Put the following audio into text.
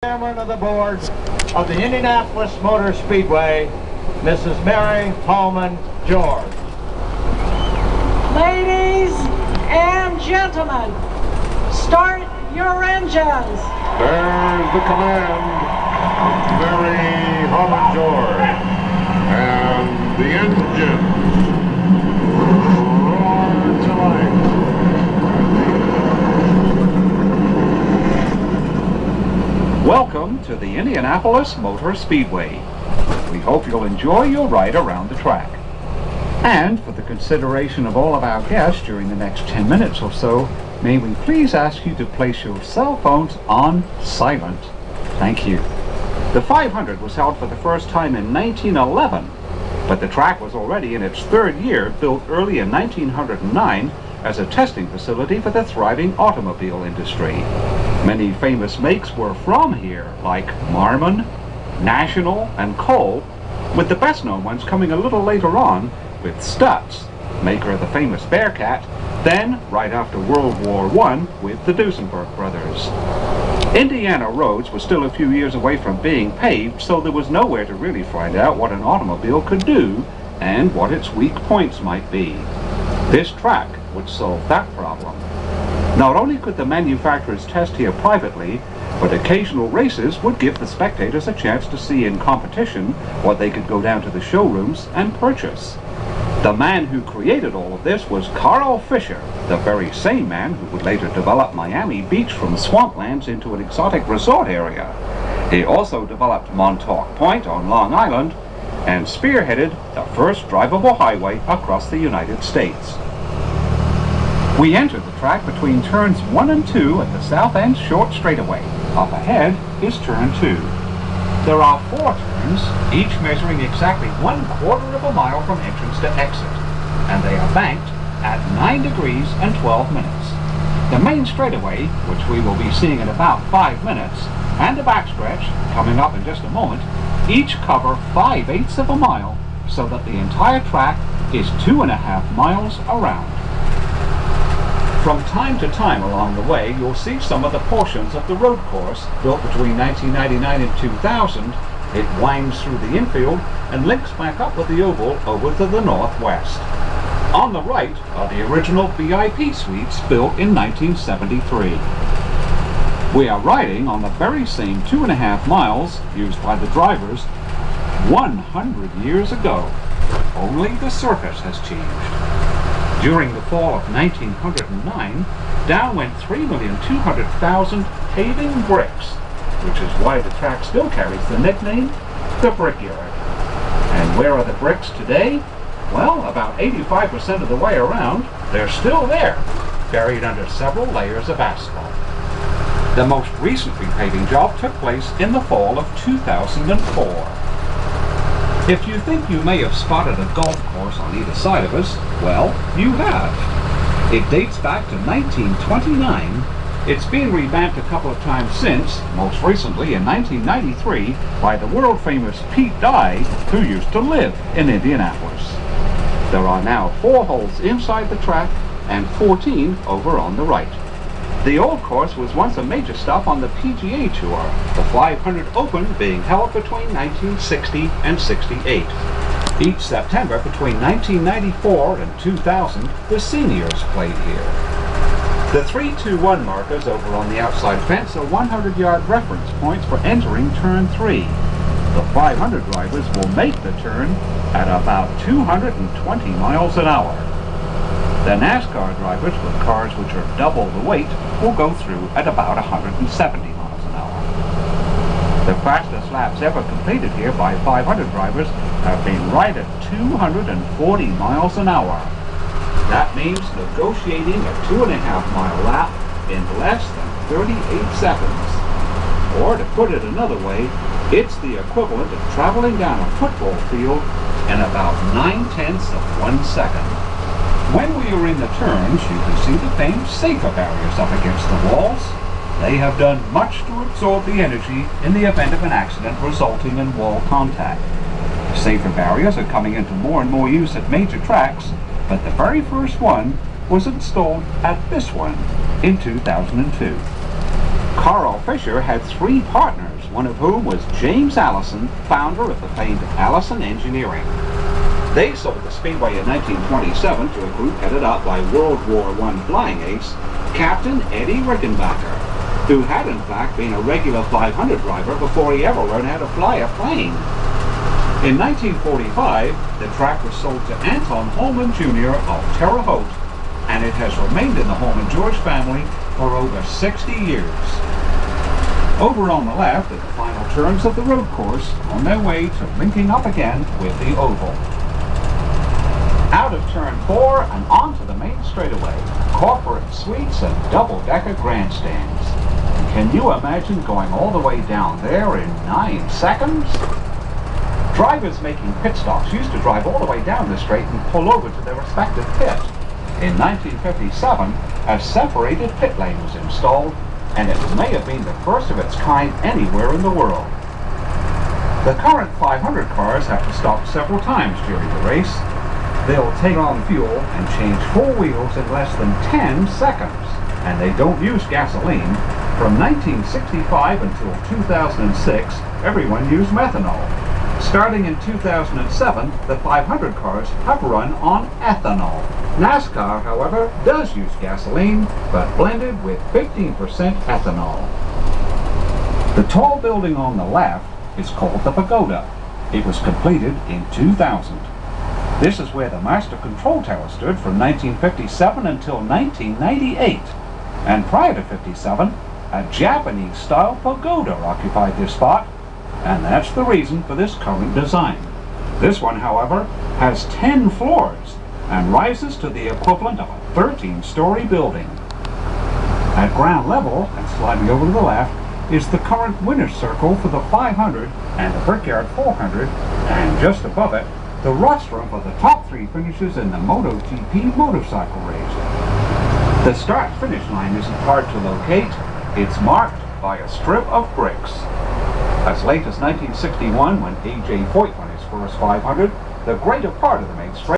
Chairman of the board of the Indianapolis Motor Speedway, Mrs. Mary Holman George. Ladies and gentlemen, start your engines. There's the command, Mary Holman George, and the engines roar to life. Welcome to the Indianapolis Motor Speedway. We hope you'll enjoy your ride around the track. And for the consideration of all of our guests during the next 10 minutes or so, may we please ask you to place your cell phones on silent. Thank you. The 500 was held for the first time in 1911, but the track was already in its third year, built early in 1909 as a testing facility for the thriving automobile industry. Many famous makes were from here, like Marmon, National, and Cole, with the best known ones coming a little later on with Stutz, maker of the famous Bearcat, then, right after World War I, with the Duesenberg brothers. Indiana roads were still a few years away from being paved, so there was nowhere to really find out what an automobile could do and what its weak points might be. This track would solve that problem. Not only could the manufacturers test here privately, but occasional races would give the spectators a chance to see in competition what they could go down to the showrooms and purchase. The man who created all of this was Carl Fisher, the very same man who would later develop Miami Beach from swamplands into an exotic resort area. He also developed Montauk Point on Long Island and spearheaded the first drivable highway across the United States. We entered the track between turns 1 and 2 at the South End Short Straightaway. Up ahead is turn 2. There are 4 turns, each measuring exactly 1/4 of a mile from entrance to exit, and they are banked at 9 degrees and 12 minutes. The main straightaway, which we will be seeing in about 5 minutes, and the backstretch, coming up in just a moment, each cover 5/8 of a mile, so that the entire track is 2.5 miles around. From time to time along the way, you'll see some of the portions of the road course built between 1999 and 2000. It winds through the infield and links back up with the oval over to the northwest. On the right are the original VIP suites built in 1973. We are riding on the very same 2.5 miles used by the drivers 100 years ago. Only the surface has changed. During the fall of 1909, down went 3,200,000 paving bricks, which is why the track still carries the nickname, the Brickyard. And where are the bricks today? Well, about 85% of the way around, they're still there, buried under several layers of asphalt. The most recent repaving job took place in the fall of 2004. If you think you may have spotted a golf course on either side of us, well, you have. It dates back to 1929. It's been revamped a couple of times since, most recently in 1993 by the world-famous Pete Dye, who used to live in Indianapolis. There are now 4 holes inside the track and 14 over on the right. The old course was once a major stop on the PGA Tour, the 500 Open being held between 1960 and 68. Each September between 1994 and 2000, the seniors played here. The 3-2-1 markers over on the outside fence are 100-yard reference points for entering turn 3. The 500 drivers will make the turn at about 220 miles an hour. The NASCAR drivers with cars which are double the weight will go through at about 170 miles an hour. The fastest laps ever completed here by 500 drivers have been right at 240 miles an hour. That means negotiating a 2.5-mile lap in less than 38 seconds. Or to put it another way, it's the equivalent of traveling down a football field in about 9/10 of 1 second. When we are in the turns, you can see the famed safer barriers up against the walls. They have done much to absorb the energy in the event of an accident resulting in wall contact. Safer barriers are coming into more and more use at major tracks, but the very first one was installed at this one in 2002. Carl Fisher had 3 partners one of whom was James Allison, founder of the famed Allison Engineering. They sold the Speedway in 1927 to a group headed up by World War I flying ace, Captain Eddie Rickenbacker, who had in fact been a regular 500 driver before he ever learned how to fly a plane. In 1945, the track was sold to Anton Holman Jr. of Terre Haute, and it has remained in the Holman George family for over 60 years. Over on the left are the final turns of the road course on their way to linking up again with the oval. Out of turn 4 and onto the main straightaway, corporate suites and double-decker grandstands. Can you imagine going all the way down there in 9 seconds? Drivers making pit stops used to drive all the way down the straight and pull over to their respective pit. In 1957, a separated pit lane was installed, and it may have been the first of its kind anywhere in the world. The current 500 cars have to stop several times during the race. They'll take on fuel and change 4 wheels in less than 10 seconds, and they don't use gasoline. From 1965 until 2006, everyone used methanol. Starting in 2007, the 500 cars have run on ethanol. NASCAR, however, does use gasoline, but blended with 15% ethanol. The tall building on the left is called the Pagoda. It was completed in 2000. This is where the Master Control Tower stood from 1957 until 1998. And prior to 57, a Japanese-style pagoda occupied this spot, and that's the reason for this current design. This one, however, has 10 floors and rises to the equivalent of a 13-story building. At ground level, and sliding over to the left, is the current winner's circle for the 500 and the Brickyard 400, and just above it, the rostrum for the top 3 finishes in the MotoGP motorcycle race. The start-finish line isn't hard to locate. It's marked by a strip of bricks. As late as 1961, when A.J. Foyt won his first 500, the greater part of the main straight